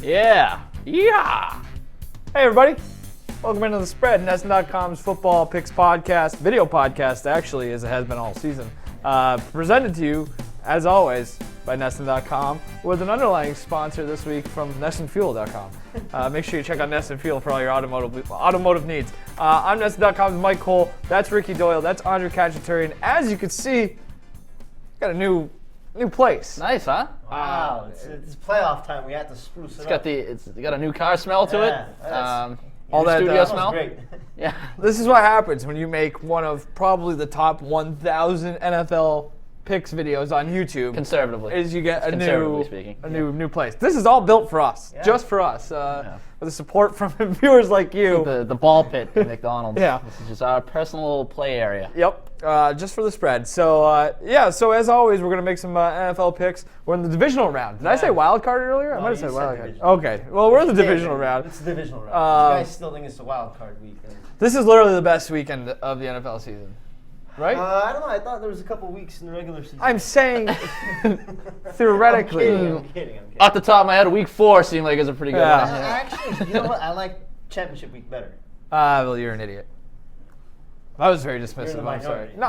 Yeah. Yeah. Hey, everybody. Welcome into The Spread, Nesson.com's football picks podcast, video podcast, actually, as it has been all season. Presented to you, as always, by Nesson.com, with an underlying sponsor this week from NessonFuel.com. Make sure you check out Nesson Fuel for all your automotive needs. I'm Nesson.com's Mike Cole. That's Ricky Doyle. That's Andre Cacciatore. As you can see, got a new place. Nice, huh? Wow, it's playoff time. We had to spruce it up. It's got a new car smell to it. All that studio smell. Great. Yeah. This is what happens when you make one of probably the top 1,000 NFL picks videos on YouTube. Conservatively. Is you get a new place. This is all built for us, just for us, with the support from viewers like you. The ball pit at McDonald's. Yeah. This is just our personal play area. Yep. Just for the spread. So so as always, we're gonna make some NFL picks. We're in the divisional round. Did I say wild card earlier? I might have said wild card. Okay. Well, we're in the divisional round. It's the divisional round. You guys still think it's the wild card weekend? This is literally the best weekend of the NFL season, right? I don't know. I thought there was a couple weeks in the regular season. I'm saying theoretically. I'm kidding. Off the top of my head, week 4 seemed like it was a pretty good one. Actually, you know what? I like championship week better. Well, you're an idiot. I was very dismissive. I'm sorry. No,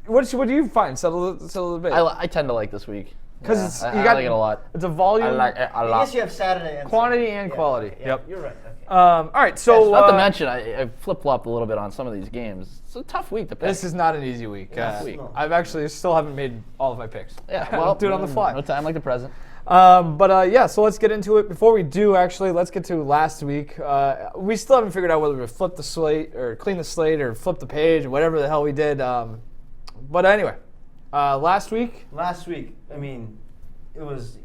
what do you find? Settle the debate. I tend to like this week. Because I like it a lot. It's a volume. I like it a lot. I guess you have Saturday and quantity Sunday. and quality. Yeah, Yep. You're right. Okay. All right. So Not to mention, I flip-flopped a little bit on some of these games. It's a tough week to pick. this is not an easy week. No. I've actually still haven't made all of my picks. Yeah, well, do it on the fly. No time like the present. So let's get into it. Before we do, actually, let's get to last week. We still haven't figured out whether we flip the slate or clean the slate or flip the page or whatever the hell we did. But anyway, last week. Last week, I mean, it was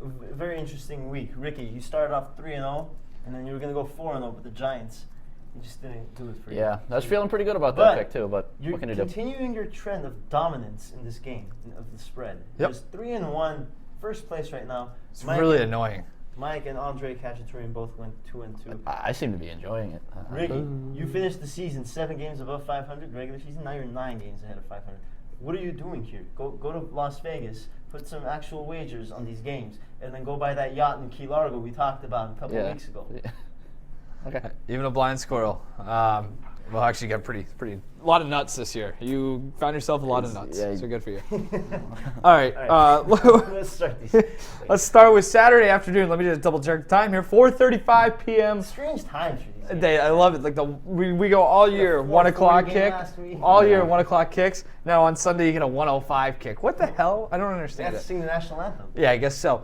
a very interesting week. Ricky, you started off 3-0, and then you were going to go 4-0 with the Giants. You just didn't do it for you. Yeah, I was feeling pretty good about that pick too, but you're what can you do? continuing your trend of dominance in this game, of the spread. Yep. There's 3-1, first place right now. It's really annoying. Mike and Andre Cacciatore both went 2-2. I seem to be enjoying it. Ricky, you finished the season 7 games above 500 regular season. Now you're 9 games ahead of 500. What are you doing here? Go to Las Vegas, put some actual wagers on these games, and then go buy that yacht in Key Largo we talked about a couple of weeks ago. Yeah. Okay. Even a blind squirrel. Well, actually, got pretty a lot of nuts this year. You found yourself a lot of nuts. Yeah. So good for you. All right. Let's start these. Let's start with Saturday afternoon. Let me just double check the time here. 4:35 p.m. Strange times for these games. Day. I love it. Like we go all year 1 o'clock kick. All year 1 o'clock kicks. Now on Sunday you get a 1:05 kick. What the hell? I don't understand They have to sing the national anthem. Yeah, I guess so.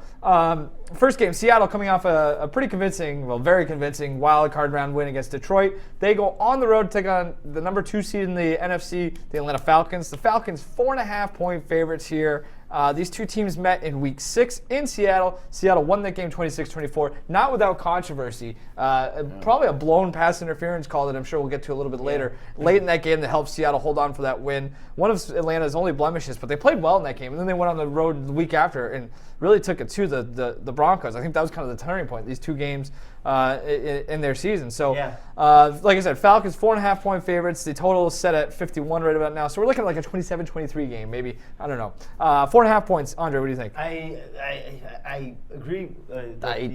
First game, Seattle coming off a pretty convincing, very convincing wild card round win against Detroit. They go on the road to take on the number 2 seed in the NFC, the Atlanta Falcons. The Falcons 4.5-point favorites here. These two teams met in Week 6 in Seattle. Seattle won that game 26-24, not without controversy. Probably a blown pass interference call that I'm sure we'll get to a little bit later. Late in that game that helped Seattle hold on for that win. One of Atlanta's only blemishes, but they played well in that game. And then they went on the road the week after and really took it to the Broncos. I think that was kind of the turning point, these two games in their season. So, like I said, Falcons 4.5-point favorites. The total is set at 51 right about now. So we're looking at like a 27-23 game, maybe. I don't know. 4.5 points. Andre, what do you think? I agree. Today,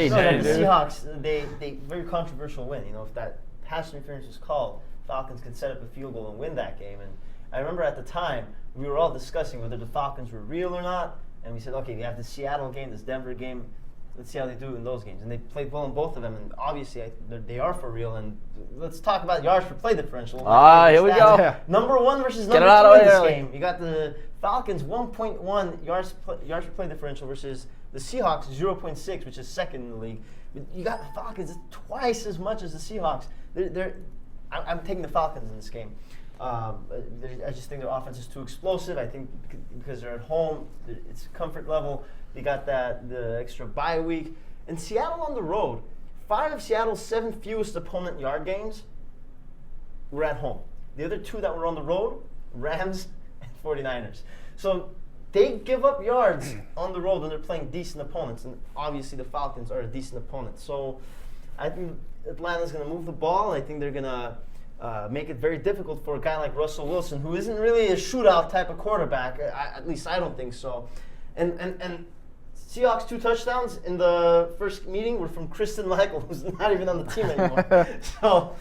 The Seahawks, they very controversial win. You know, if that pass interference was called, Falcons could set up a field goal and win that game. And I remember at the time we were all discussing whether the Falcons were real or not, and we said, okay, we have the Seattle game, this Denver game. Let's see how they do in those games. And they played well in both of them, and obviously they are for real. And let's talk about yards per play differential. Here we go. Yeah. Number 1 versus number 2 in this game. You got the Falcons 1.1 yards per play differential versus the Seahawks 0.6, which is second in the league. You got the Falcons twice as much as the Seahawks. I'm taking the Falcons in this game. I just think their offense is too explosive. I think because they're at home, it's comfort level. You got the extra bye week. And Seattle on the road, 5 of Seattle's 7 fewest opponent yard games were at home. The other 2 that were on the road, Rams and 49ers. So they give up yards on the road when they're playing decent opponents. And obviously the Falcons are a decent opponent. So I think Atlanta's going to move the ball. I think they're going to make it very difficult for a guy like Russell Wilson, who isn't really a shootout type of quarterback. At least I don't think so. And Seahawks 2 touchdowns in the first meeting were from Kristen Michael, who's not even on the team anymore. So,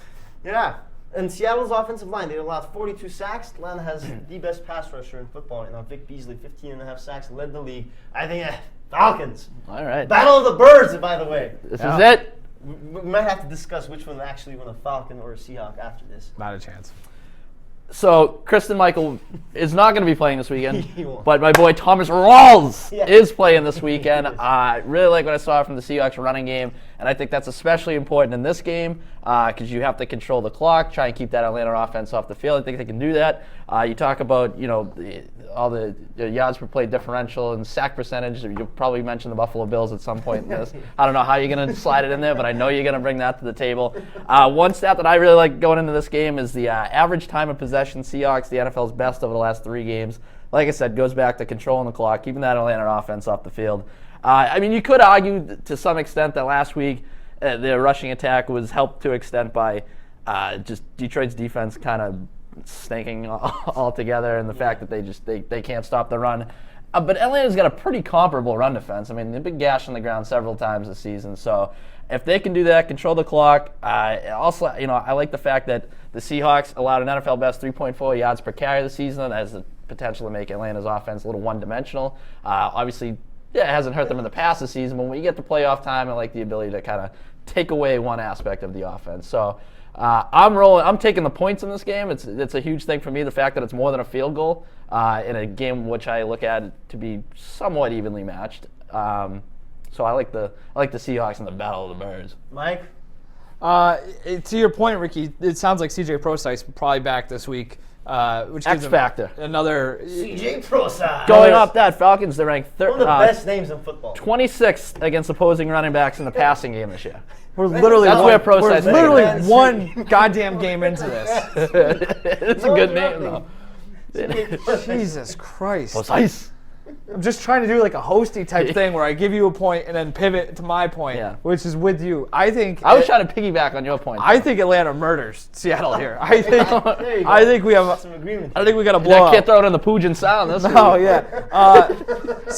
yeah. And Seattle's offensive line, they allowed 42 sacks. Atlanta has the best pass rusher in football right now. Vic Beasley, 15.5 sacks, led the league. I think Falcons. All right. Battle of the Birds, by the way. This is it. We might have to discuss which one actually won, a Falcon or a Seahawk after this. Not a chance. So Kristen Michael is not going to be playing this weekend, He won't. but my boy Thomas Rawls Yeah. is playing this weekend. I really like what I saw from the Seahawks running game, and I think that's especially important in this game because you have to control the clock, try and keep that Atlanta offense off the field. I think they can do that. You talk about all the yards per play differential and sack percentage. You'll probably mention the Buffalo Bills at some point in this. I don't know how you're going to slide it in there, but I know you're going to bring that to the table. One stat that I really like going into this game is the average time of possession. Seahawks, the NFL's best over the last 3 games. Like I said, goes back to controlling the clock, keeping that Atlanta offense off the field. I mean, you could argue to some extent that last week their rushing attack was helped to an extent by just Detroit's defense kind of stinking altogether, and the fact that they can't stop the run. But Atlanta's got a pretty comparable run defense. I mean, they've been gashed on the ground several times this season. So if they can do that, control the clock. Also, I like the fact that the Seahawks allowed an NFL best 3.4 yards per carry this season. That has the potential to make Atlanta's offense a little one-dimensional. Obviously, it hasn't hurt them in the past this season, but when you get to playoff time, I like the ability to kind of take away one aspect of the offense. So I'm taking the points in this game. It's a huge thing for me, the fact that it's more than a field goal in a game which I look at to be somewhat evenly matched. So I like the Seahawks in the Battle of the Birds. Mike? To your point, Ricky, it sounds like CJ Prosise probably back this week, which gives X factor. Another CJ Prosise. Going off that, Falcons, they're ranked One of the best names in football. 26th against opposing running backs in the passing game this year. We're literally That's where Prosise we're literally is. one goddamn game into this. It's a good name, though. Jesus Christ. Prosise. I'm just trying to do like a hosty type thing where I give you a point and then pivot to my point, Yeah. which is with you. I was trying to piggyback on your point. I think Atlanta murders Seattle here. I think There you go. I think we have Some agreement. I think we got a that blowout. kid throwing in the Pujan sound. This Oh yeah.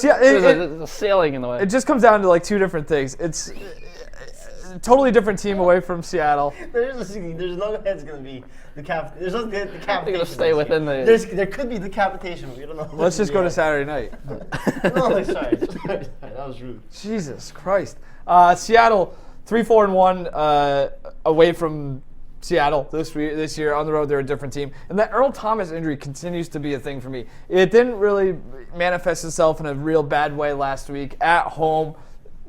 there's a sailing in the way. It just comes down to like 2 different things. It's a totally different team away from Seattle. There's no head's going to be there's no decapitation. They're gonna stay within the. There could be decapitation. We don't know. Let's just go to Saturday night. No, sorry. That was rude. Jesus Christ. Seattle 3-4-1 away from Seattle this year. On the road, they're a different team. And that Earl Thomas injury continues to be a thing for me. It didn't really manifest itself in a real bad way last week at home.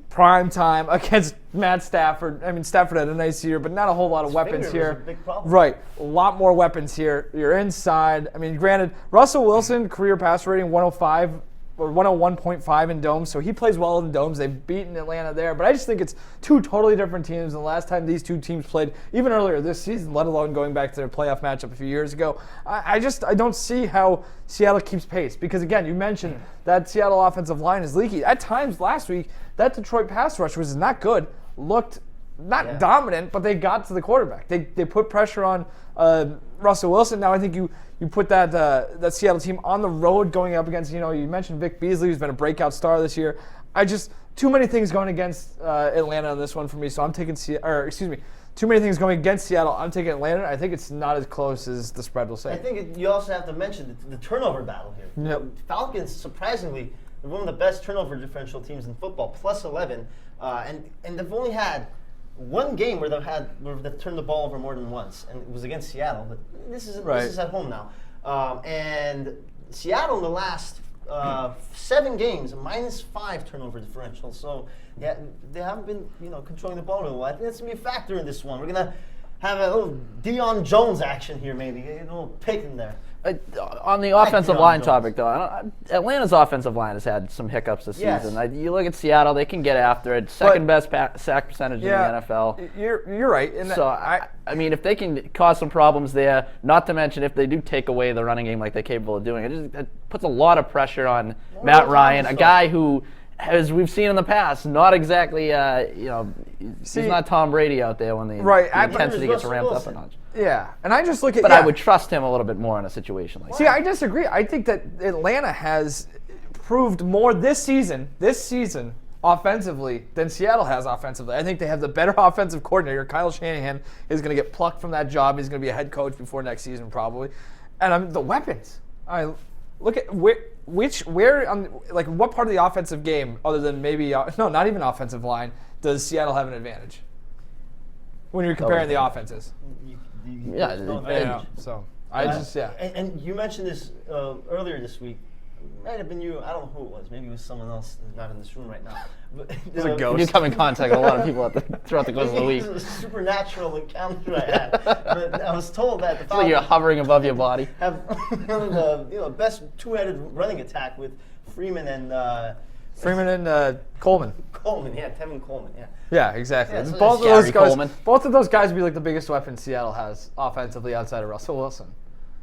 Prime time against Matt Stafford. I mean, Stafford had a nice year, but not a whole lot of weapons finger here. was a big problem. Right. A lot more weapons here. You're inside. I mean, granted, Russell Wilson, career pass rating 105 or 101.5 in domes, so he plays well in domes. They've beaten Atlanta there, but I just think it's 2 totally different teams than the last time these 2 teams played, even earlier this season, let alone going back to their playoff matchup a few years ago. I don't see how Seattle keeps pace because, again, you mentioned that Seattle offensive line is leaky. At times last week, that Detroit pass rush was not good, looked not dominant, but they got to the quarterback. They put pressure on Russell Wilson. Now I think you put that Seattle team on the road going up against, you mentioned Vic Beasley, who's been a breakout star this year. Too many things going against Atlanta on this one for me, so I'm taking too many things going against Seattle. I'm taking Atlanta. I think it's not as close as the spread will say. I think you also have to mention the turnover battle here. Yep. Falcons, surprisingly, they're one of the best turnover differential teams in football, plus 11, and they've only had one game where they've turned the ball over more than once, and it was against Seattle. But this is at home now, and Seattle in the last 7 games, -5 turnover differential. So yeah, they haven't been controlling the ball really well. I think that's gonna be a factor in this one. We're gonna have a little Deion Jones action here, maybe a little pick in there. On the offensive line topic, though, Atlanta's offensive line has had some hiccups this Yes. season. You look at Seattle; they can get after it. Second best sack percentage in the NFL. You're right. And So I mean, if they can cause some problems there, not to mention if they do take away the running game like they're capable of doing, it puts a lot of pressure on Matt Ryan, a guy who, as we've seen in the past, not exactly he's not Tom Brady out there when the intensity gets ramped up a notch. Yeah, and I just look at. But I would trust him a little bit more in a situation like that. See, I disagree. I think that Atlanta has improved more this season, offensively than Seattle has offensively. I think they have the better offensive coordinator. Kyle Shanahan is going to get plucked from that job. He's going to be a head coach before next season probably. And the weapons. Look at what part of the offensive game, other than maybe not even offensive line, does Seattle have an advantage when you're comparing the offenses? And you mentioned this earlier this week. It might have been you. I don't know who it was. Maybe it was someone else that's not in this room right now. But It's a ghost. You come in contact with a lot of people throughout the course of the week. It was a supernatural encounter I had. But I was told that the It's like you're hovering above your body. have one of the best two-headed running attack with Freeman and Coleman. Coleman. Yeah, Tevin Coleman. Yeah. Yeah, exactly. Yeah, so both of Gary those guys. Coleman. Both of those guys would be like the biggest weapon Seattle has offensively outside of Russell Wilson.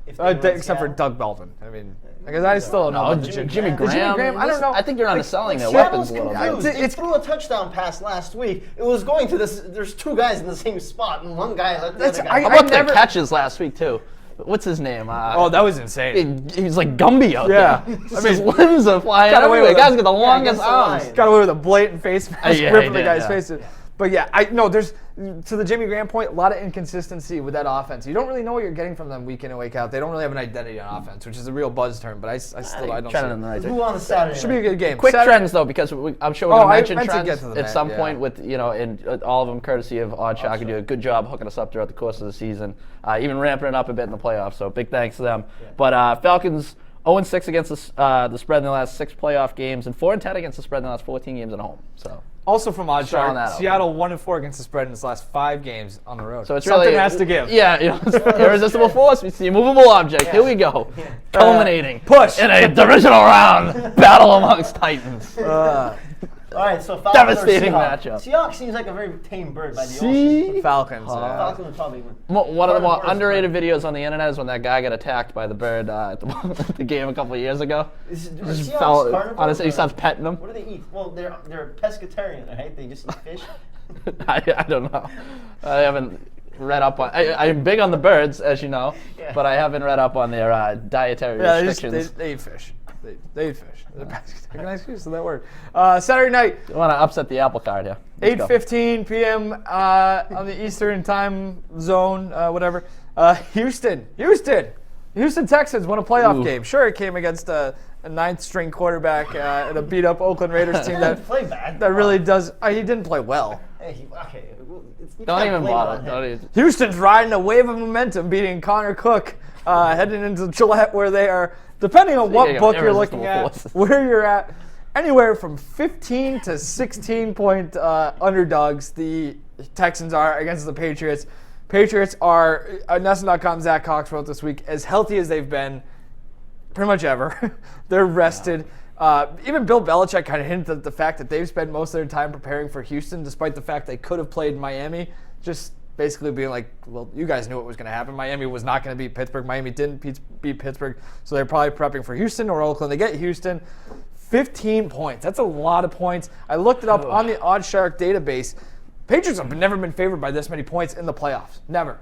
If they run Except for Seattle. Doug Belvin. I mean, because I still don't know. No, about Jimmy Graham. I don't know. I think you're underselling their Seattle's weapons a little bit. confused. It's- They threw a touchdown pass last week. It was going to this. There's two guys in the same spot, and one guy let the other guy. How about their catches last week too? What's his name? Oh, that was insane. He's like Gumby out Yeah. there. His limbs are flying Got away everywhere. with The guy's it. got the longest against the arms. line. Got away with a blatant face mask, Yeah, ripping he the did, guy's yeah. face. But yeah, there's to the Jimmy Graham point, a lot of inconsistency with that offense. You don't really know what you're getting from them week in and week out. They don't really have an identity on offense, which is a real buzz term. But I don't see Trending in it. the right Who direction. on the Saturday? Should be a good game. Quick Saturday- trends though, because I'm sure we're Oh, gonna I mention meant to trends get to them, at some yeah. point with and all of them courtesy of Oddshot. Can do a good job hooking us up throughout the course of the season, even ramping it up a bit in the playoffs. So big thanks to them. Yeah. But Falcons 0-6 against the spread in the last 6 playoff games, and 4-10 against the spread in the last 14 games at home. So. Also from Throwing Oddshot, that out Seattle 1-4 against the spread in its last 5 games on the road. So it's something really, has to give. Yeah, it's irresistible force. We see a movable object. Here we go, culminating push. in a divisional round battle amongst Titans. All right, so Falcons Devastating or Seahawks. matchup. Seahawks seems like a very tame bird by the See? ocean. Falcons. Falcons would probably win. One of the more First, underrated videos on the internet is when that guy got attacked by the bird at the game a couple of years ago. Is Just Seahawks fell. carnivores Honestly, he or- starts petting him. What do they eat? Well, they're pescatarian, right? They just eat fish. I don't know. I haven't read up on. I'm big on the birds, as you know, Yeah. but I haven't read up on their dietary Yeah, restrictions. they eat fish. They eat fish. Can I excuse that word? Saturday night, I want to upset the apple cart here. Let's go. 8:15 p.m. On the Eastern time zone, whatever. Houston Texans won a playoff Ooh. game. Sure, it came against a ninth-string quarterback and a beat-up Oakland Raiders team He that didn't play bad. really does. He didn't play well. Hey, okay. You Don't can't even blame it bother. on him. Don't even. Houston's riding a wave of momentum, beating Connor Cook, heading into Gillette, where they are, depending on what Speaking of book you're looking irresistible at, forces. where you're at, anywhere from 15 to 16-point underdogs. The Texans are against the Patriots. Patriots are, NESN.com, Zach Cox wrote this week, as healthy as they've been pretty much ever. They're rested. Even Bill Belichick kind of hinted at the fact that they've spent most of their time preparing for Houston, despite the fact they could have played Miami. Just basically being like, well, you guys knew what was going to happen. Miami was not going to beat Pittsburgh. Miami didn't beat Pittsburgh, so they're probably prepping for Houston or Oakland. They get Houston. 15 points. That's a lot of points. I looked it up on the Oddshark database. Patriots have never been favored by this many points in the playoffs. Never.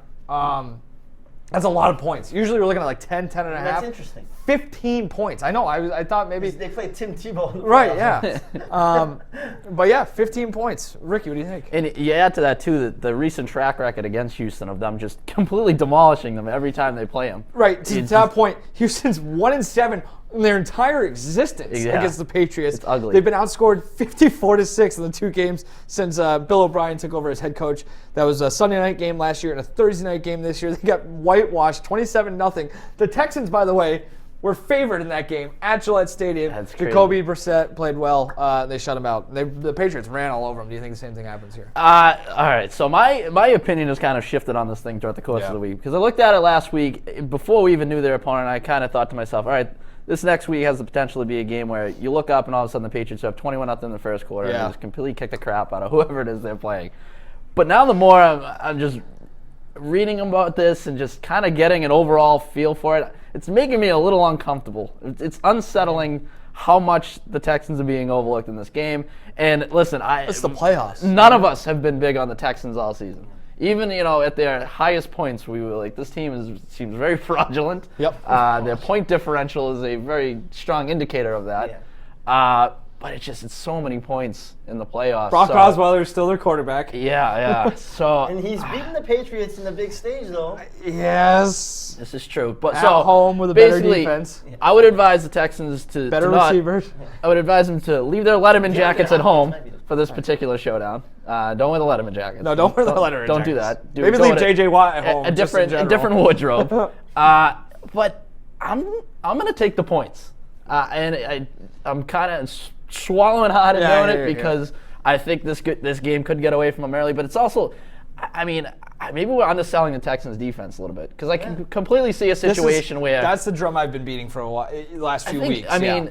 That's a lot of points. Usually we're looking at like 10, 10 and a half. That's interesting. 15 points. I know. I thought maybe. They played Tim Tebow. In the Right, playoffs. yeah. But yeah, 15 points. Ricky, what do you think? And you add to that too the recent track record against Houston of them just completely demolishing them every time they play them. Right, to It's that just- point, Houston's 1-7 in their entire existence Yeah. against the Patriots. It's ugly. They've been outscored 54-6 in the 2 games since Bill O'Brien took over as head coach. That was a Sunday night game last year and a Thursday night game this year. They got whitewashed 27-0. The Texans, by the way, were favored in that game at Gillette Stadium. That's crazy. Jacoby Brissett played well. They shut him out. The Patriots ran all over them. Do you think the same thing happens here? All right, so my opinion has kind of shifted on this thing throughout the course of the week because I looked at it last week before we even knew their opponent. I kind of thought to myself, all right, this next week has the potential to be a game where you look up and all of a sudden the Patriots have 21-0 in the first quarter and Yeah. they just completely kick the crap out of whoever it is they're playing. But now the more I'm just reading about this and just kind of getting an overall feel for it, it's making me a little uncomfortable. It's unsettling how much the Texans are being overlooked in this game. And listen, It's the playoffs. none of us have been big on the Texans all season. Even, at their highest points, we were like, this team seems very fraudulent. Yep. Their point differential is a very strong indicator of that. But it's so many points in the playoffs. Brock so, Osweiler is still their quarterback. Yeah. So And he's beaten the Patriots in the big stage, though. Yes. this is true. But At so home with a better basically, defense. I would advise the Texans to Better not, receivers. I would advise them to leave their Letterman jackets at home might be the- for this particular showdown. Don't wear the Letterman jackets. No, don't wear the Letterman Don't do jackets. that. Maybe go leave to J.J. Watt at home. A just in different general. wardrobe. But I'm going to take the points. And I'm kind of swallowing hard and doing it because I think this game could get away from them early. But it's also, I mean, maybe we're underselling the Texans' defense a little bit because I can completely see a situation where that's the drum I've been beating for a while, last few weeks. I mean,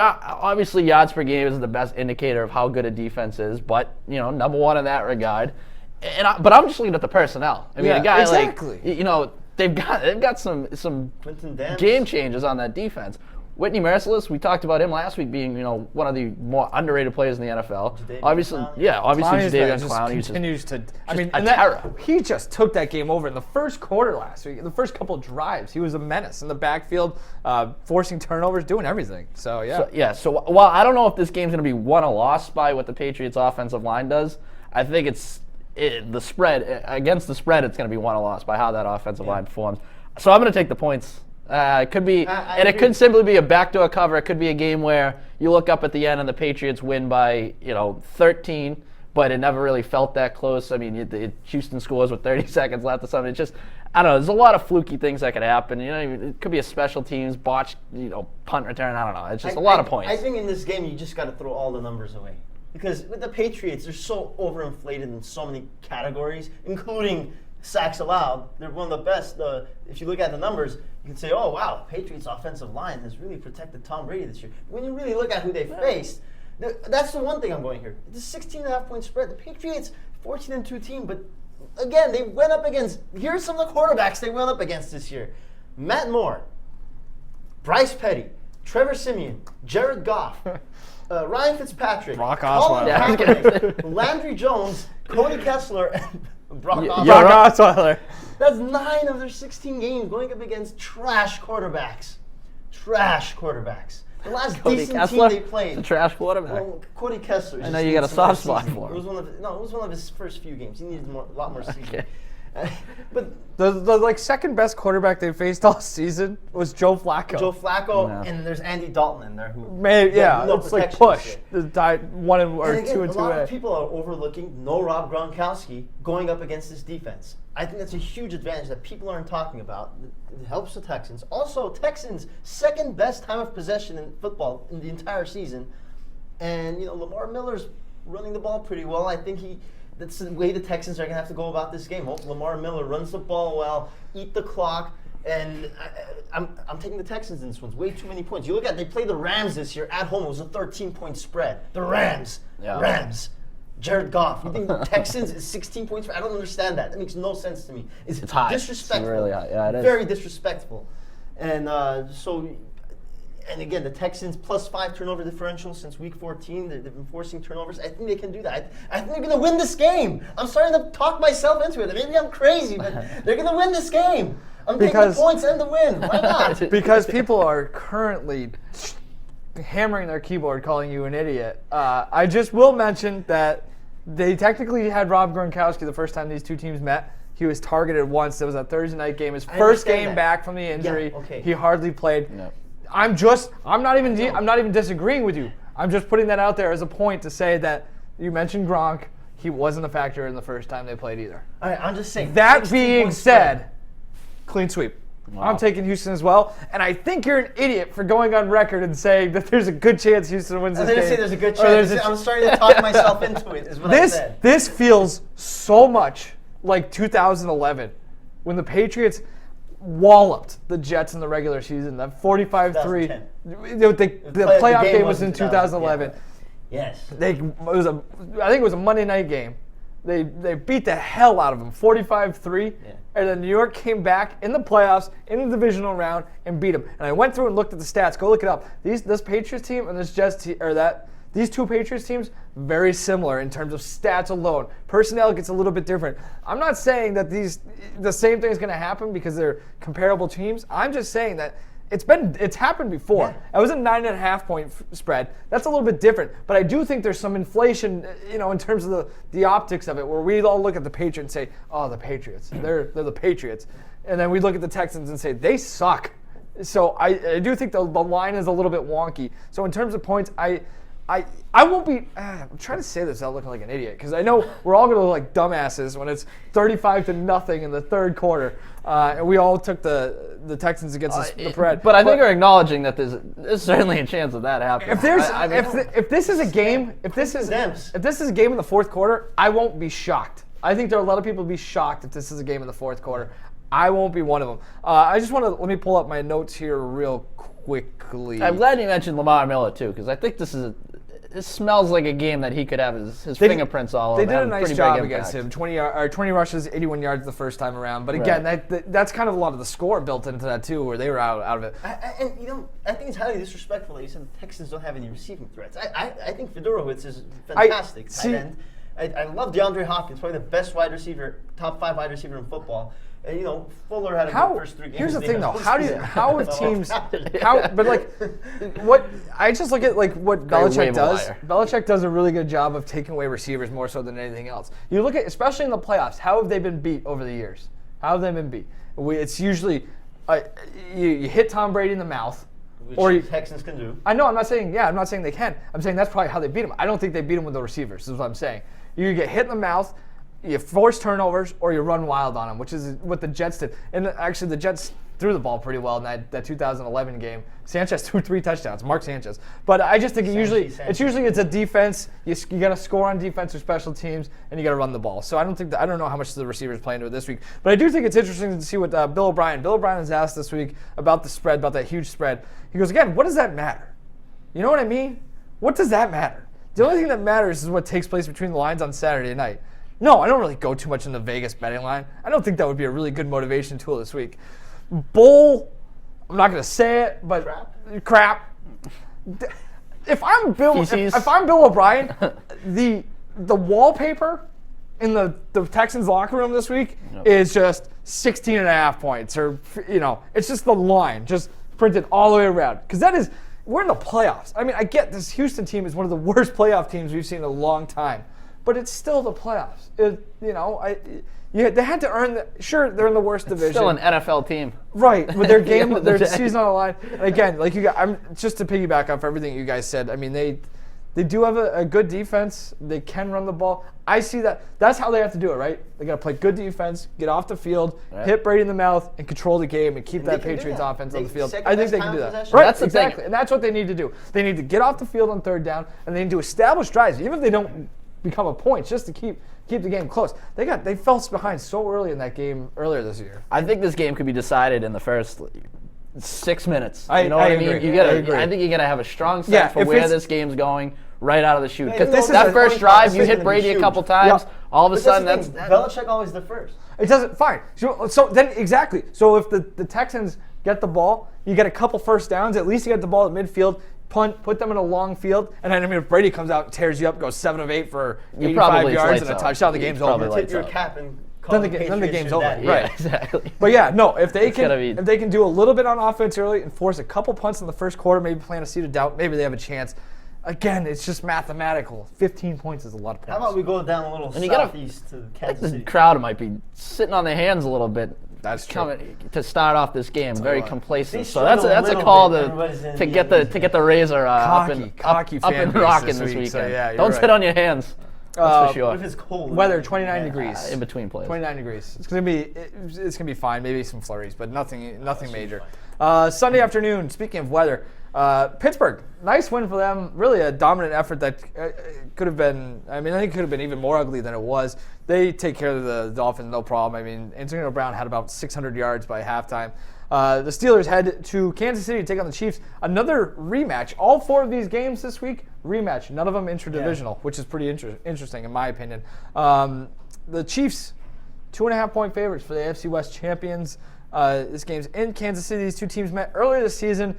obviously yards per game is the best indicator of how good a defense is, but number one in that regard. But I'm just looking at the personnel. I mean, a guy exactly. like they've got some Quentin Dams. game changers on that defense. Whitney Merciless, we talked about him last week being, one of the more underrated players in the NFL. Obviously, Jadeveon Clowney continues to. I mean, terror. He just took that game over in the first quarter last week. In the first couple of drives, he was a menace in the backfield, forcing turnovers, doing everything. So yeah. So while I don't know if this game's going to be won or lost by what the Patriots' offensive line does, I think the spread against the spread, it's going to be won or lost by how that offensive line performs. So I'm going to take the points. It could be, and it could simply be a backdoor cover. It could be a game where you look up at the end and the Patriots win by 13, but it never really felt that close. I mean, Houston scores with 30 seconds left or something. It's just, I don't know. There's a lot of fluky things that could happen. It could be a special teams botched, punt return. I don't know. It's just a lot of points. I think in this game you just got to throw all the numbers away because with the Patriots, they're so overinflated in so many categories, including sacks allowed. They're one of the best. If you look at the numbers, you can say, oh, wow, Patriots offensive line has really protected Tom Brady this year. When you really look at who they faced, that's the one thing I'm going here. It's a 16.5-point spread. The Patriots, 14-2 team, but again, they went up against, here's some of the quarterbacks they went up against this year. Matt Moore, Bryce Petty, Trevor Siemian, Jared Goff, Ryan Fitzpatrick, Brock Colin Osweiler. Kaepernick, Landry Jones, Cody Kessler, and Brock Osweiler. Brock Osweiler. That's 9 of their 16 games going up against trash quarterbacks. Trash quarterbacks. The last Cody decent Kessler? team they played. The trash quarterback. Well, Cody Kessler. I know you got a soft spot for him. It was one of his first few games. He needed a lot more seasoning. But The second best quarterback they faced all season was Joe Flacco. Joe Flacco, Yeah. and there's Andy Dalton in there who It's like protection push. this year. The die 1 or And again, 2 and a lot 2A. of people are overlooking no Rob Gronkowski going up against this defense. I think that's a huge advantage that people aren't talking about. It helps the Texans. Also, Texans' second best time of possession in football in the entire season. And, Lamar Miller's running the ball pretty well. I think that's the way the Texans are going to have to go about this game. Hope Lamar Miller runs the ball well, eat the clock, and I'm taking the Texans in this one. It's way too many points. You look at, they played the Rams this year at home. It was a 13-point spread. The Rams. Yeah. Rams. Jared Goff. You think the Texans is 16 points? I don't understand that. That makes no sense to me. It's high. disrespectful. It's really high. Yeah, it is. Very disrespectful. And and again, the Texans +5 turnover differential since week 14. They've been forcing turnovers. I think they can do that. I think they're going to win this game. I'm starting to talk myself into it. Maybe I'm crazy, but they're going to win this game. I'm taking the points and the win. Why not? Because people are currently hammering their keyboard calling you an idiot. I just will mention that they technically had Rob Gronkowski the first time these two teams met. He was targeted once. It was a Thursday night game. His first game that. back from the injury. Yeah, okay. He hardly played. No. I'm not even disagreeing with you. I'm just putting that out there as a point to say that you mentioned Gronk. He wasn't a factor in the first time they played either. All right, I'm just saying. That 16 being points said, spread. clean sweep. Wow. I'm taking Houston as well, and I think you're an idiot for going on record and saying that there's a good chance Houston wins I this game. didn't say there's a good Or there's chance. I'm starting to talk myself into it, is what I said. This feels so much like 2011 when the Patriots walloped the Jets in the regular season. That 45-3. The playoff game was in 2011. Yeah. Yes. I think it was a Monday night game. They beat the hell out of them, 45-3. Yeah. And then New York came back in the playoffs, in the divisional round, and beat them. And I went through and looked at the stats. Go look it up. This Patriots team and this Jets team, these two Patriots teams, very similar in terms of stats alone. Personnel gets a little bit different. I'm not saying that the same thing is going to happen because they're comparable teams. I'm just saying that It's happened before. Yeah. It was a 9.5 point spread. That's a little bit different, but I do think there's some inflation, in terms of the optics of it, where we all look at the Patriots and say, "Oh, the Patriots, they're the Patriots," and then we look at the Texans and say they suck. So I do think the line is a little bit wonky. So in terms of points, I won't be. I'm trying to say this without looking like an idiot because I know we're all going to look like dumbasses when it's 35-0 in the third quarter, and we all took the Texans against the spread. But I think you're acknowledging that there's certainly a chance of that happening. If this is a game, if this is a game in the fourth quarter, I won't be shocked. I think there are a lot of people who be shocked if this is a game in the fourth quarter. I won't be one of them. I just want to let me pull up my notes here real quickly. I'm glad you mentioned Lamar Miller too, because I think this smells like a game that he could have his fingerprints all over. They did a nice job against him. 20 rushes, 81 yards the first time around. But again, that's kind of a lot of the score built into that too, where they were out of it. I think it's highly disrespectful that you said the Texans don't have any receiving threats. I think Fedorowicz is fantastic tight end. I love Deandre Hopkins, probably the best wide receiver, top 5 wide receiver in football. And Fuller had a good first 3 games. Here's the thing, though. How have teams? What I just look at what Belichick does. Belichick does a really good job of taking away receivers more so than anything else. You look at, especially in the playoffs, how have they been beat over the years? How have they been beat? It's usually you hit Tom Brady in the mouth. Which the Texans can do. I know. I'm not saying they can. I'm saying that's probably how they beat him. I don't think they beat him with the receivers. Is what I'm saying. You get hit in the mouth. You force turnovers or you run wild on them, which is what the Jets did. And actually, the Jets threw the ball pretty well in that 2011 game. Sanchez threw 3 touchdowns, Mark Sanchez. But I just think it's a defense. You got to score on defense or special teams, and you got to run the ball. So I don't know how much the receivers play into it this week. But I do think it's interesting to see what Bill O'Brien was asked this week about the spread, about that huge spread. He goes, again, what does that matter? You know what I mean? What does that matter? The only thing that matters is what takes place between the lines on Saturday night. No, I don't really go too much in the Vegas betting line. I don't think that would be a really good motivation tool this week. Bull, I'm not going to say it, but crap. If I'm Bill O'Brien, the wallpaper in the Texans locker room this week is just 16.5 points, or it's just the line, just printed all the way around. Because we're in the playoffs. I mean, I get this Houston team is one of the worst playoff teams we've seen in a long time. But it's still the playoffs. They had to earn sure, they're in the worst division. Still an NFL team. Right, with their game, their season on the line. And again, I'm just to piggyback off everything you guys said. I mean, they do have a good defense. They can run the ball. I see that. That's how they have to do it, right? They got to play good defense, get off the field, hit Brady in the mouth, and control the game and keep that Patriots offense on the field. I think they can do that. Right, that's exactly. And that's what they need to do. They need to get off the field on third down, and they need to establish drives, even if they don't become a point, just to keep the game close. They fell behind so early in that game earlier this year. I think this game could be decided in the first 6 minutes. I know what I agree. mean? I think you got to have a strong sense for where this game's going right out of the chute. Because that first drive, you hit Brady a couple times. All of a sudden, that's Belichick always the first. It doesn't. Fine. So then exactly. So if the Texans get the ball, you get a couple first downs. At least you get the ball at midfield. Punt, put them in a long field, and then if Brady comes out and tears you up, goes 7 of 8 for 85 yards and a touchdown, the game's over. Tip your cap and then the game's over. Right, right, exactly. But yeah, no, if they can do a little bit on offense early and force a couple punts in the first quarter, maybe plant a seed of doubt, maybe they have a chance. Again, it's just mathematical. 15 points is a lot of points. How about we go down a little southeast to Kansas City? The crowd might be sitting on their hands a little bit. That's true. To start off this game, very complacent. So that's a call to get the razor up and rocking this weekend. So yeah, don't sit on your hands. That's for sure. What if it's cold? Weather 29 degrees in between plays. 29 degrees. It's gonna be fine. Maybe some flurries, but nothing major. Sunday afternoon. Speaking of weather, Pittsburgh, nice win for them. Really a dominant effort that could have been. I mean, I think it could have been even more ugly than it was. They take care of the Dolphins, no problem. I mean, Antonio Brown had about 600 yards by halftime. The Steelers head to Kansas City to take on the Chiefs. Another rematch. All 4 of these games this week, rematch. None of them interdivisional, which is pretty interesting in my opinion. The Chiefs, 2.5 point favorites for the AFC West champions. This game's in Kansas City. These two teams met earlier this season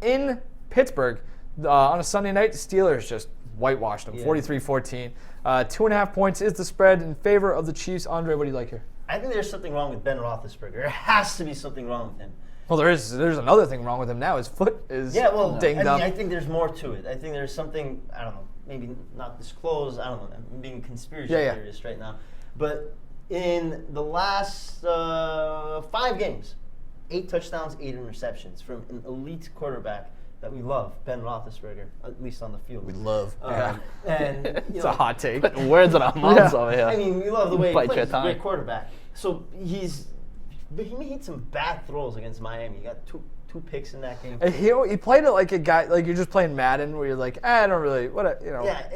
in Pittsburgh. On a Sunday night, the Steelers just whitewashed them, 43-14. 2.5 points is the spread in favor of the Chiefs. Andre, what do you like here? I think there's something wrong with Ben Roethlisberger. There has to be something wrong with him. Well, there's another thing wrong with him now. His foot is dinged up. I think there's more to it. I think there's something, I don't know, maybe not disclosed. I don't know. I'm being conspiracy theorist right now. But in the last 5 games, 8 touchdowns, 8 interceptions from an elite quarterback that we love, Ben Roethlisberger, at least on the field. We love. And It's a hot take. Putting words in our mouths over here. I mean, we love the way he Bite plays. your He's a tongue. great quarterback. So he made some bad throws against Miami. He got two picks in that game. And he played it like a guy, like you're just playing Madden, where you're like, I don't really, Yeah,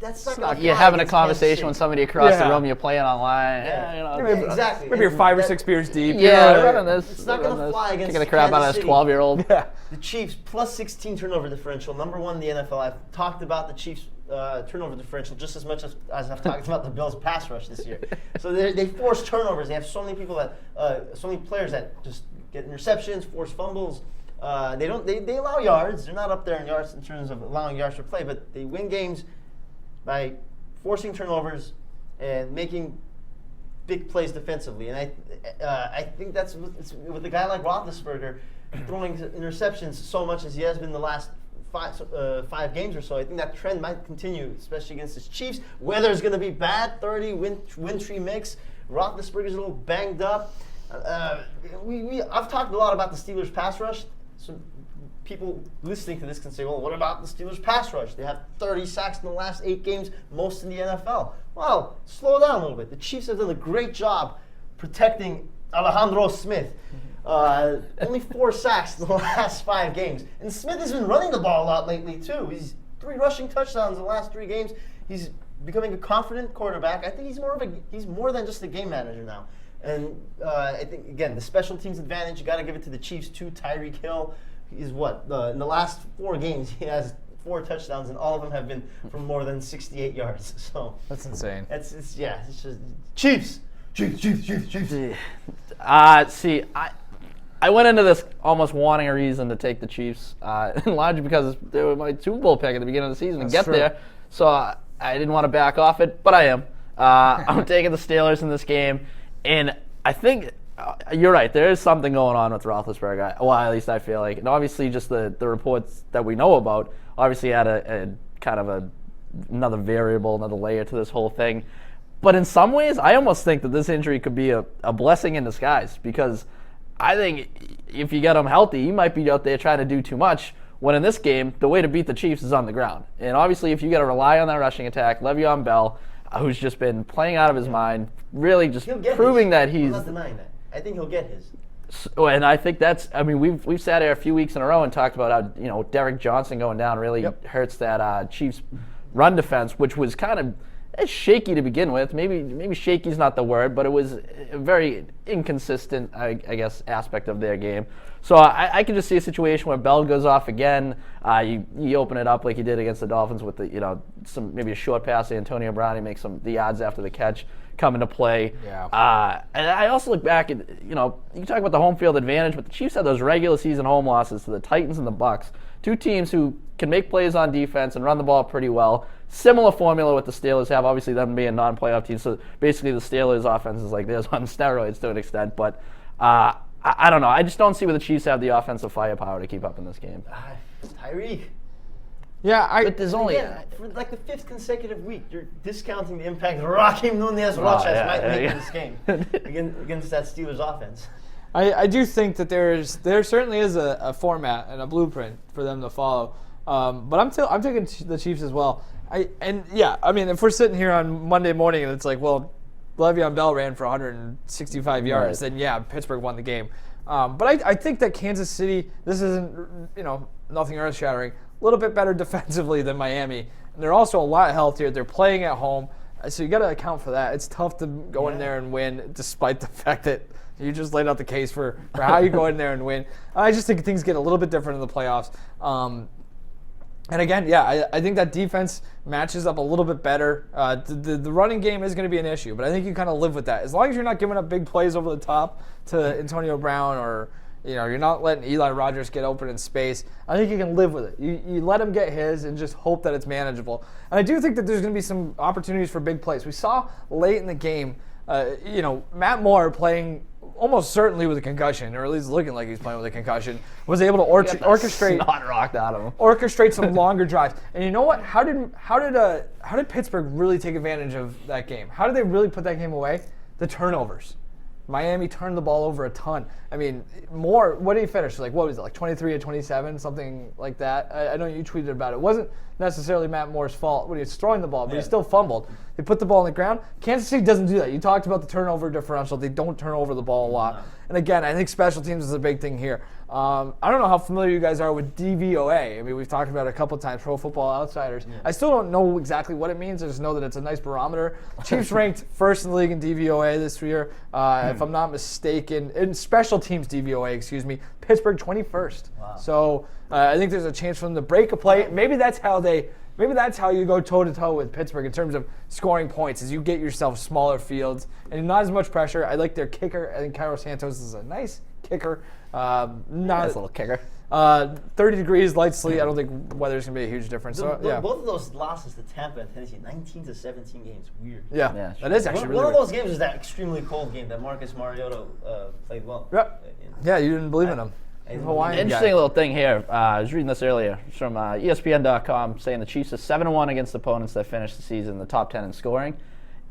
that's not gonna You're fly having a against Kansas conversation City. with somebody across the Yeah. room. You're playing online. Yeah, exactly. Maybe you're And 5 or that- 6 beers deep. Yeah, you know, running this. It's not going to fly against Kicking the crap out of Kansas this City. 12-year-old. Yeah. The Chiefs plus 16 turnover differential, number 1 in the NFL. I've talked about the Chiefs turnover differential just as much as I've talked about the Bills pass rush this year. So they force turnovers. They have so many people so many players that just get interceptions, force fumbles. They allow yards. They're not up there in yards in terms of allowing yards per play, but they win games by forcing turnovers and making big plays defensively. And I think that's with a guy like Roethlisberger throwing interceptions so much as he has been the last 5 games or so. I think that trend might continue, especially against the Chiefs. Weather's going to be bad, 30 wintry mix. Roethlisberger's a little banged up. I've talked a lot about the Steelers' pass rush. So people listening to this can say, well, what about the Steelers' pass rush? They have 30 sacks in the last 8 games, most in the NFL. Well, slow down a little bit. The Chiefs have done a great job protecting Alejandro Smith. Only 4 sacks in the last 5 games. And Smith has been running the ball a lot lately, too. He's 3 rushing touchdowns in the last 3 games. He's becoming a confident quarterback. I think he's more than just a game manager now. And I think, again, the special teams advantage, you got to give it to the Chiefs, too. Tyreek Hill, he's in the last 4 games, he has 4 touchdowns, and all of them have been from more than 68 yards. So That's insane. it's just Chiefs. Chiefs. See, I went into this almost wanting a reason to take the Chiefs, largely because they were my Super Bowl pick at the beginning of the season and get true. there. So I didn't want to back off it, but I am. I'm taking the Steelers in this game, and I think you're right. There is something going on with Roethlisberger. Well, at least I feel like, and obviously just the reports that we know about obviously add a kind of another variable, another layer to this whole thing. But in some ways, I almost think that this injury could be a blessing in disguise, because I think if you get him healthy, he might be out there trying to do too much, when in this game, the way to beat the Chiefs is on the ground. And obviously, if you got to rely on that rushing attack, Le'Veon Bell, who's just been playing out of his mind, really just proving that he's... I'm not denying that. I think he'll get his. And I think we've sat here a few weeks in a row and talked about how, Derek Johnson going down really hurts that Chiefs run defense, which was kind of shaky to begin with. Maybe shaky is not the word, but it was a very inconsistent, I guess, aspect of their game. So I can just see a situation where Bell goes off again. You open it up like you did against the Dolphins with maybe a short pass to Antonio Brown. He makes the yards after the catch come into play. Yeah. And I also look back at, you can talk about the home field advantage, but the Chiefs had those regular season home losses to the Titans and the Bucks, 2 teams who can make plays on defense and run the ball pretty well. Similar formula with the Steelers have, obviously them being non-playoff teams. So basically the Steelers' offense is like theirs on steroids to an extent. But I don't know. I just don't see where the Chiefs have the offensive firepower to keep up in this game. Tyreek. Yeah, But there's only... Again, for like the 5th consecutive week, you're discounting the impact Raheem Nunez-Roches might make in this game against that Steelers offense. I do think that there certainly is a format and a blueprint for them to follow. But I'm taking the Chiefs as well. If we're sitting here on Monday morning and it's like, well, Le'Veon Bell ran for 165 yards, then yeah, Pittsburgh won the game. But I think that Kansas City, this isn't, nothing earth-shattering, a little bit better defensively than Miami. And they're also a lot healthier. They're playing at home. So you got to account for that. It's tough to go in there and win, despite the fact that you just laid out the case for how you go in there and win. I just think things get a little bit different in the playoffs. And again, I think that defense matches up a little bit better. The running game is going to be an issue, but I think you kind of live with that. As long as you're not giving up big plays over the top to Antonio Brown, or you're not letting Eli Rogers get open in space, I think you can live with it. You let him get his and just hope that it's manageable. And I do think that there's going to be some opportunities for big plays. We saw late in the game, Matt Moore playing almost certainly with a concussion, or at least looking like he's playing with a concussion, was able to orchestrate some longer drives. And you know what? How did Pittsburgh really take advantage of that game? How did they really put that game away? The turnovers. Miami turned the ball over a ton. I mean, more. What did he finish? Like, what was it? Like 23 to 27, something like that. I know you tweeted about it. It wasn't necessarily Matt Moore's fault when he was throwing the ball, but he still fumbled. They put the ball on the ground. Kansas City doesn't do that. You talked about the turnover differential. They don't turn over the ball a lot. No. And again, I think special teams is a big thing here. I don't know how familiar you guys are with DVOA. I mean, we've talked about it a couple of times, Pro Football Outsiders. Yeah. I still don't know exactly what it means. I just know that it's a nice barometer. Chiefs ranked first in the league in DVOA this year, if I'm not mistaken. In special teams DVOA, Pittsburgh 21st. Wow. So I think there's a chance for them to break a play. Maybe that's how you go toe-to-toe with Pittsburgh in terms of scoring points, is you get yourself smaller fields and not as much pressure. I like their kicker. I think Cairo Santos is a nice kicker. Nice little kicker. 30 degrees, light sleet. I don't think weather's going to be a huge difference. Both of those losses to Tampa and Tennessee, 19 to 17 games. Weird. Yeah, that is actually really one of those games is that extremely cold game that Marcus Mariota played well. Yeah, you didn't believe in him. Interesting little thing here. I was reading this earlier from ESPN.com saying the Chiefs are 7-1 against opponents that finished the season in the top 10 in scoring.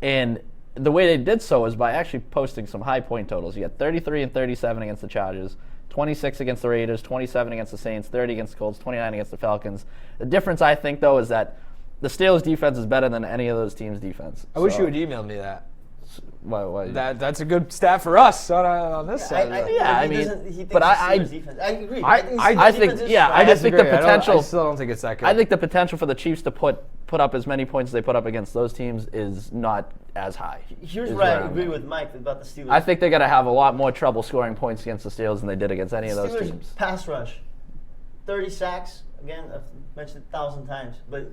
And the way they did so is by actually posting some high point totals. You got 33 and 37 against the Chargers, 26 against the Raiders, 27 against the Saints, 30 against the Colts, 29 against the Falcons. The difference, I think, though, is that the Steelers' defense is better than any of those teams' defense. I wish you had emailed me that. Why? That's a good stat for us on this side. I agree. I think the potential. I still don't think it's that good. I think the potential for the Chiefs to put up as many points as they put up against those teams is not as high. Here's where I agree with Mike about the Steelers. I think they're going to have a lot more trouble scoring points against the Steelers than they did against any of those teams. Pass rush, 30 sacks. Again, I've mentioned it 1,000 times, but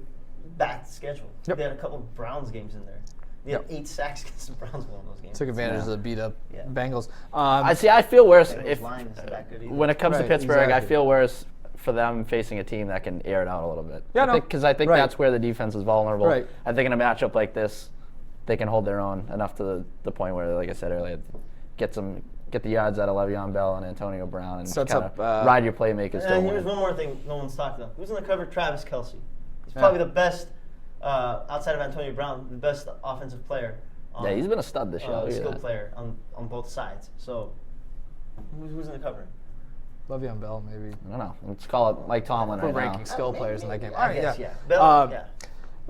bad schedule. Yep. They had a couple of Browns games in there. They had 8 sacks against the Browns in those games. Took advantage of the beat-up Bengals. I feel worse when it comes to Pittsburgh. I feel worse for them facing a team that can air it out a little bit. Because I think that's where the defense is vulnerable. Right. I think in a matchup like this, they can hold their own enough to the point where, like I said earlier, get the yards out of Le'Veon Bell and Antonio Brown and kind of ride your playmakers. And here's one more thing no one's talked about. Who's in the cover? Travis Kelce. He's probably the best. Outside of Antonio Brown, the best offensive player. He's been a stud this year. Skilled player on both sides. So, who's in the cover? Le'Veon Bell, maybe. I don't know. Let's call it Mike Tomlin right now. We're ranking skill players in that game. I guess, Bell,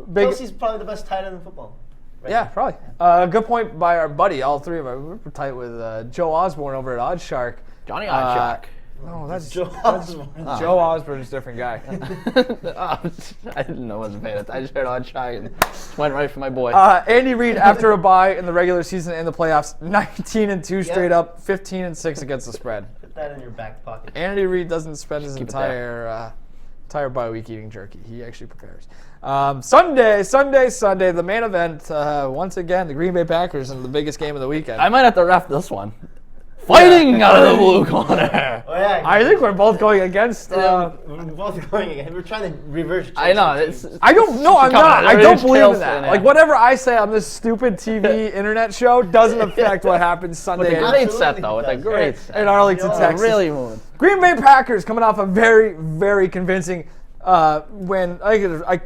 Kelce's probably the best tight end in football. Right? Probably. Good point by our buddy. All three of us. We're tight with Joe Osborne over at Oddshark. Johnny Oddshark. No, that's Joe Osborne. Joe Osborne's a different guy. I didn't know I wasn't paying attention. I just heard Oddshark and went right for my boy. Andy Reid, after a bye in the regular season and the playoffs, 19-2 straight up, 15-6 against the spread. Put that in your back pocket. Andy Reid doesn't spend his entire bye week eating jerky. He actually prepares. Sunday, the main event. Once again, the Green Bay Packers in the biggest game of the weekend. I might have to ref this one. Fighting out of the blue corner. I think we're both going against. We're both going against. We're trying to reverse. I know. I don't know. I'm not. I don't believe in that. Like whatever I say on this stupid TV internet show doesn't affect what happens Sunday. With a great set though. With a great set. In Arlington, Texas. Really moving. Green Bay Packers coming off a very, very convincing win. I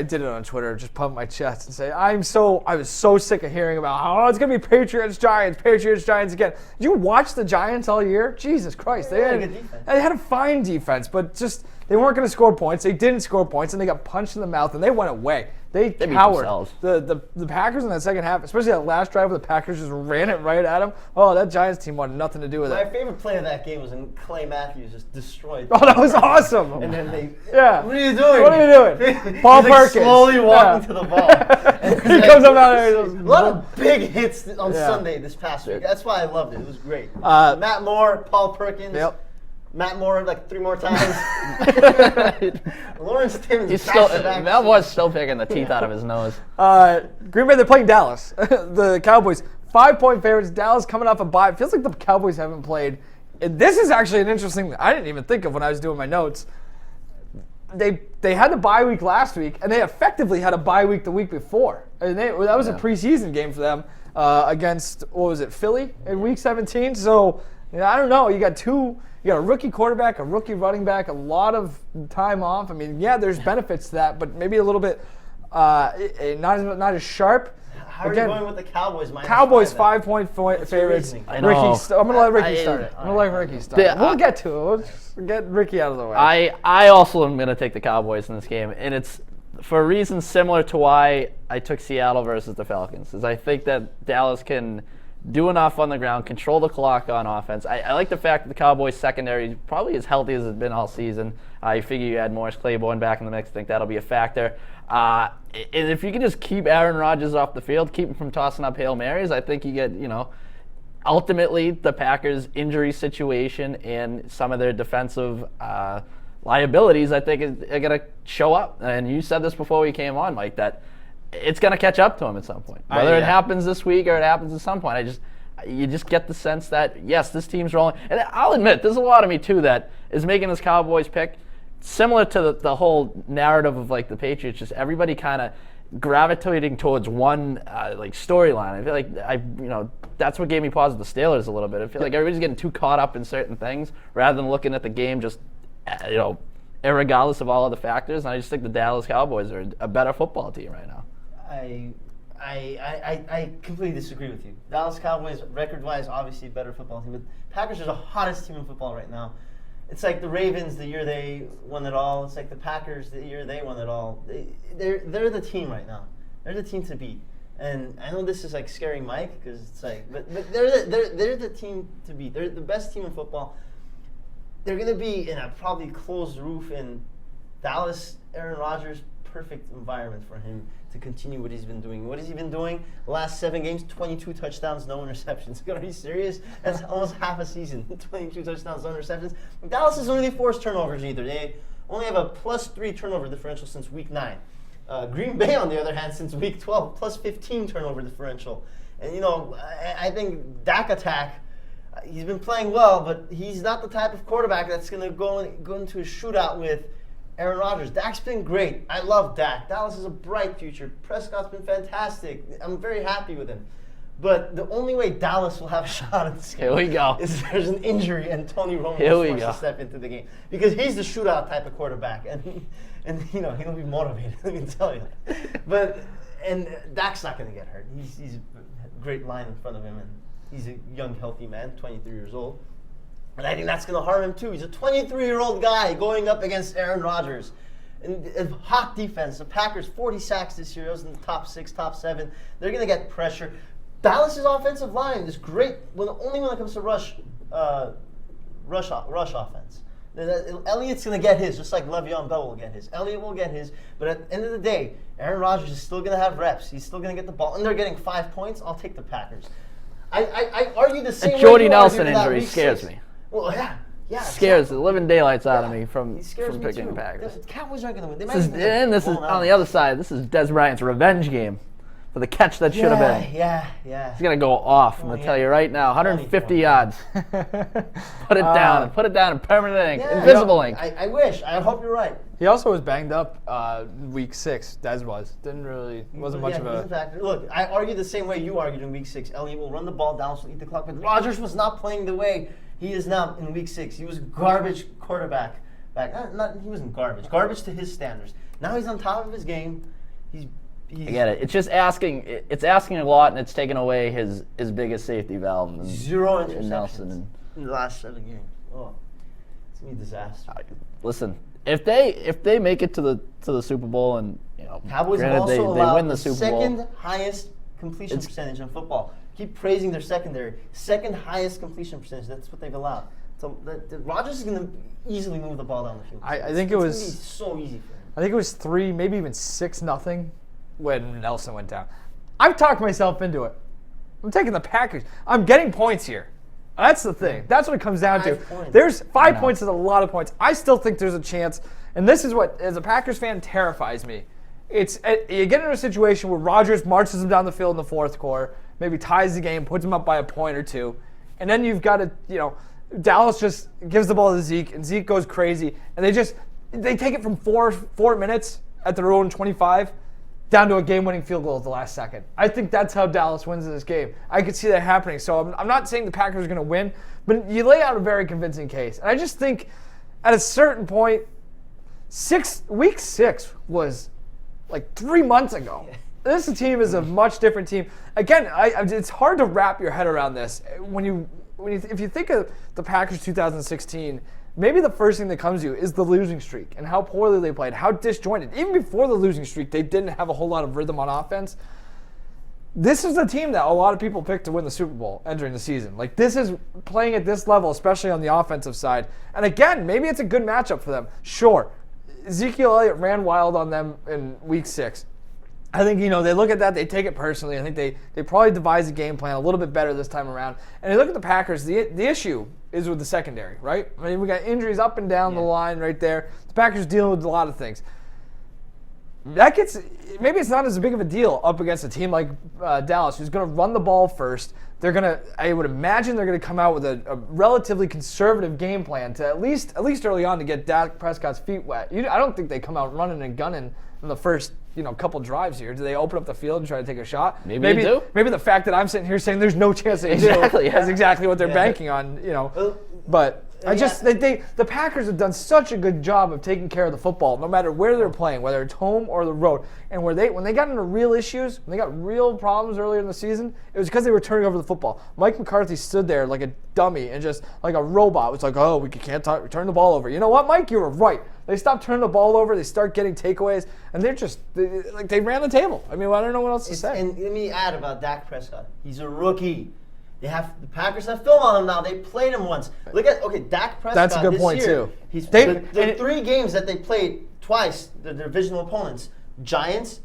did it on Twitter, just pump my chest and say, I was so sick of hearing about it's going to be Patriots, Giants again. Did you watch the Giants all year? Jesus Christ. They had a fine defense, but just they weren't going to score points. They didn't score points, and they got punched in the mouth, and they went away. They cowered. The Packers in that second half, especially that last drive where the Packers just ran it right at them. Oh, that Giants team wanted nothing to do with it. My favorite play of that game was when Clay Matthews just destroyed. Oh, that was awesome. And then they, what are you doing? What are you doing? Paul Perkins. Slowly walking to the ball. He comes up out there. A lot of big hits on Sunday this past week. That's why I loved it. It was great. Matt Moore, Paul Perkins. Yep. Matt Moore like 3 more times. Lawrence Timmons. Matt was still picking the teeth out of his nose. Green Bay, they're playing Dallas. The Cowboys, 5-point favorites. Dallas coming off a bye. It feels like the Cowboys haven't played. And this is actually an interesting thing I didn't even think of when I was doing my notes. They had the bye week last week, and they effectively had a bye week the week before. And that was a preseason game for them. against, what was it, Philly in Week 17. So, I don't know. You got a rookie quarterback, a rookie running back, a lot of time off. I mean, yeah, there's benefits to that, but maybe a little bit not as sharp. How are you going with the Cowboys? Cowboys 5-point favorites. I know. I'm going to let Ricky start it. We'll get to it. We'll get Ricky out of the way. I also am going to take the Cowboys in this game, and it's for reasons similar to why I took Seattle versus the Falcons. Is I think that Dallas can do enough on the ground, control the clock on offense. I like the fact that the Cowboys secondary is probably as healthy as it's been all season. You figure you add Morris Claiborne back in the mix. I think that'll be a factor. And if you can just keep Aaron Rodgers off the field, keep him from tossing up Hail Marys, I think you get, ultimately the Packers' injury situation and some of their defensive liabilities, I think, are going to show up. And you said this before we came on, Mike, that it's going to catch up to him at some point. Whether it happens this week or it happens at some point, you just get the sense that, yes, this team's rolling. And I'll admit, there's a lot of me, too, that is making this Cowboys pick similar to the whole narrative of, like, the Patriots, just everybody kind of gravitating towards one, storyline. I feel like that's what gave me pause with the Steelers a little bit. I feel like everybody's getting too caught up in certain things rather than looking at the game just, irregardless of all other factors. And I just think the Dallas Cowboys are a better football team right now. I completely disagree with you. Dallas Cowboys, record-wise, obviously a better football team, but Packers are the hottest team in football right now. It's like the Ravens the year they won it all. It's like the Packers the year they won it all. They're the team right now. They're the team to beat. And I know this is like scaring Mike because it's like, but they're the team to beat. They're the best team in football. They're going to be in a probably closed roof in Dallas. Aaron Rodgers, perfect environment for him to continue what he's been doing. What has he been doing? The last 7 games, 22 touchdowns, no interceptions. Are you serious? That's almost half a season. 22 touchdowns, no interceptions. Dallas hasn't really forced turnovers either. They only have a +3 turnover differential since week 9. Green Bay, on the other hand, since week 12, +15 turnover differential. And, I think Dak attack, he's been playing well, but he's not the type of quarterback that's going to go into a shootout with Aaron Rodgers. Dak's been great. I love Dak. Dallas has a bright future. Prescott's been fantastic. I'm very happy with him. But the only way Dallas will have a shot at this game is if there's an injury and Tony Romo is forced to step into the game. Because he's the shootout type of quarterback. And he'll be motivated, let me tell you. And Dak's not going to get hurt. He's a great line in front of him, and he's a young, healthy man, 23 years old. And I think that's going to harm him, too. He's a 23-year-old guy going up against Aaron Rodgers. And a hot defense. The Packers, 40 sacks this year. Those in the top 6, top 7. They're going to get pressure. Dallas's offensive line is great, only when it comes to rush offense. Elliott's going to get his, just like Le'Veon Bell will get his. Elliott will get his. But at the end of the day, Aaron Rodgers is still going to have reps. He's still going to get the ball. And they're getting 5 points. I'll take the Packers. I argue the same way. Jordy Nelson injury scares me. Well, yeah. Scares the living daylights out of me from picking the too. Packers. The Cowboys aren't going to win. This is on the other side. This is Des Bryant's revenge game for the catch that should have been. Yeah. He's going to go off. I'm going to tell you right now, 150 yards. Put it down in permanent ink, invisible ink. I wish. I hope you're right. He also was banged up week 6. Des wasn't much of a factor. Look, I argue the same way you argued in week 6. Elliott will run the ball down, so eat the clock. But Rodgers was not playing the way he is now in week 6. He was garbage quarterback back. He wasn't garbage. Garbage to his standards. Now he's on top of his game. I get it. It's just asking. It's asking a lot, and it's taking away his biggest safety valve. 0 interceptions Nelson in the last 7 games. Oh, it's gonna be a disaster. Listen, if they make it to the Super Bowl, and Cowboys have also they allowed win the Super Bowl, second highest completion percentage in football. Keep praising their secondary. Second highest completion percentage. That's what they've allowed. So Rodgers is going to easily move the ball down the field. I think it was it's so easy for him. I think it was 3, maybe even 6-0 when Nelson went down. I've talked myself into it. I'm taking the Packers. I'm getting points here. That's the thing. That's what it comes down to. 5 points. There's 5 points is a lot of points. I still think there's a chance, and this is what, as a Packers fan, terrifies me. It's you get into a situation where Rodgers marches him down the field in the 4th quarter, maybe ties the game, puts him up by a point or 2, and then you've got to, Dallas just gives the ball to Zeke, and Zeke goes crazy, and they take it from 4 minutes at their own 25 down to a game-winning field goal at the last second. I think that's how Dallas wins this game. I could see that happening. So I'm not saying the Packers are going to win, but you lay out a very convincing case. And I just think at a certain point, week 6 was like 3 months ago. This team is a much different team. Again, it's hard to wrap your head around this. If you think of the Packers 2016, maybe the first thing that comes to you is the losing streak and how poorly they played, how disjointed. Even before the losing streak, they didn't have a whole lot of rhythm on offense. This is the team that a lot of people picked to win the Super Bowl entering the season. Like, this is playing at this level, especially on the offensive side. And again, maybe it's a good matchup for them. Sure, Ezekiel Elliott ran wild on them in week 6. I think, they look at that, they take it personally. I think they probably devise a game plan a little bit better this time around. And you look at the Packers, the issue is with the secondary, right? I mean, we got injuries up and down the line right there. The Packers dealing with a lot of things. Maybe it's not as big of a deal up against a team like Dallas, who's going to run the ball first. I would imagine they're going to come out with a relatively conservative game plan to at least early on to get Dak Prescott's feet wet. I don't think they come out running and gunning in the first couple drives here. Do they open up the field and try to take a shot? Maybe they do. Maybe the fact that I'm sitting here saying there's no chance they do is exactly what they're banking on. But the Packers have done such a good job of taking care of the football, no matter where they're playing, whether it's home or the road. And when they got into real issues, when they got real problems earlier in the season, it was because they were turning over the football. Mike McCarthy stood there like a dummy and just like a robot. It was like, oh, we can't turn the ball over. You know what, Mike? You were right. They stopped turning the ball over. They start getting takeaways, and they ran the table. I mean, I don't know what else to say. And let me add about Dak Prescott. He's a rookie. The Packers have film on him now. They played him once. Look at Dak Prescott. That's a good this point year, too. The 3 games that they played twice, the divisional opponents, Giants.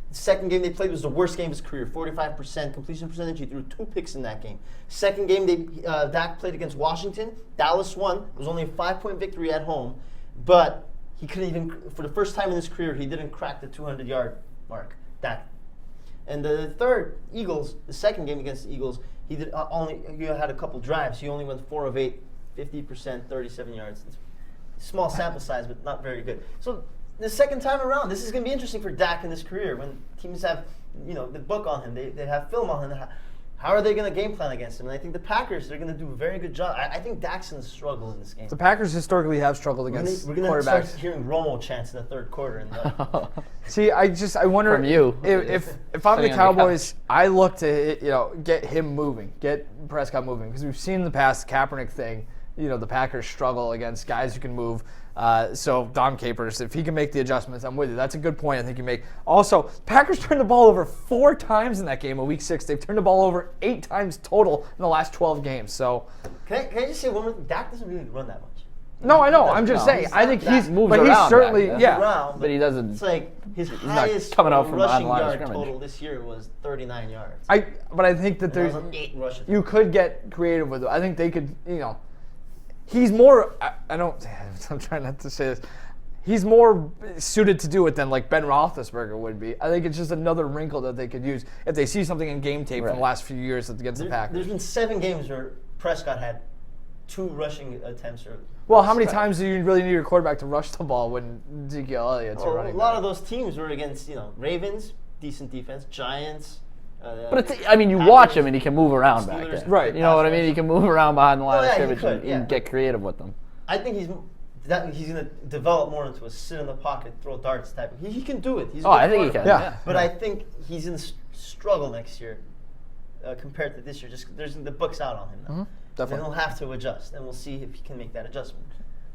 The second game they played was the worst game of his career. 45% completion percentage. He threw 2 picks in that game. Second game Dak played against Washington. Dallas won. It was only a 5-point victory at home, but he couldn't even. For the first time in his career, he didn't crack the 200-yard mark. Dak. And the third, Eagles. The second game against the Eagles. He had a couple drives. He only went 4 of 8, 50%, 37 yards. It's small sample size, but not very good. So the second time around, this is going to be interesting for Dak in his career when teams have, the book on him. They have film on him. How are they going to game plan against him? And I think the Packers, they're going to do a very good job. I think Dak's going to struggle in this game. The Packers historically have struggled against We're going to quarterbacks. start hearing Romo chants in the third quarter. See, I wonder From you. if I'm the Cowboys, I look to get him moving, get Prescott moving, because we've seen in the past Kaepernick thing. The Packers struggle against guys who can move. So Dom Capers, if he can make the adjustments, I'm with you. That's a good point I think you make. Also, Packers turned the ball over 4 times in that game of week 6. They've turned the ball over 8 times total in the last 12 games. So can I just say one more thing? Dak doesn't really run that much. No, I know. I'm just saying. I think he's certainly but he doesn't. It's like his highest coming out from rushing line yard scrimmage. total this year was 39 yards. But I think that there's 8 rushes. You could get creative with it. I think they could. He's more. I'm trying not to say this. He's more suited to do it than like Ben Roethlisberger would be. I think it's just another wrinkle that they could use if they see something in game tape from the last few years against the Packers. There's been 7 games where Prescott had 2 rushing attempts. Well, how many times do you really need your quarterback to rush the ball when Ezekiel Elliott's running? A lot of those teams were against Ravens, decent defense, Giants. But you watch him and he can move around back there. Right. You know what I mean? He can move around behind the line of he scrimmage could, and get creative with them. I think he's going to develop more into a sit in the pocket, throw darts type. He can do it. He's I think he can. Yeah. But I think he's going to struggle next year compared to this year. Just the book's out on him now. Definitely. And he'll have to adjust, and we'll see if he can make that adjustment.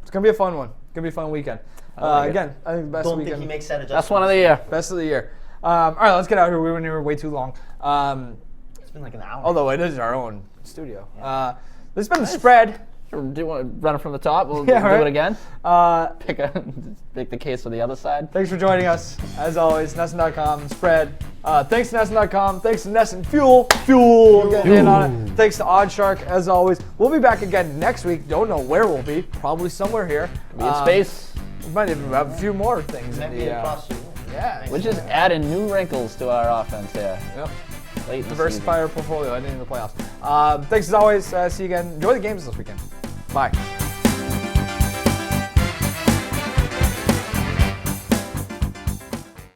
It's going to be a fun one. It's going to be a fun weekend. Again, I think the best weekend. weekend. Think he makes that adjustment. Best one of the year. Best of the year. All right, let's get out of here. We were here way too long. It's been like an hour. Although it is our own studio. This has been the spread. Do you want to run it from the top? We'll Yeah, do right. it again. Pick the case for the other side. Thanks for joining us. As always, Nesson.com, spread. Thanks to Nesson.com. Thanks to Nesson Fuel. Getting in on it. Thanks to Oddshark, as always. We'll be back again next week. Don't know where we'll be. Probably somewhere here. Be in space. We might even have a few more things. Maybe across the Yeah. We're just adding new wrinkles to our offense here. Yep. Late in the Diversify our portfolio. I didn't in the playoffs. Thanks as always. See you again. Enjoy the games this weekend. Bye.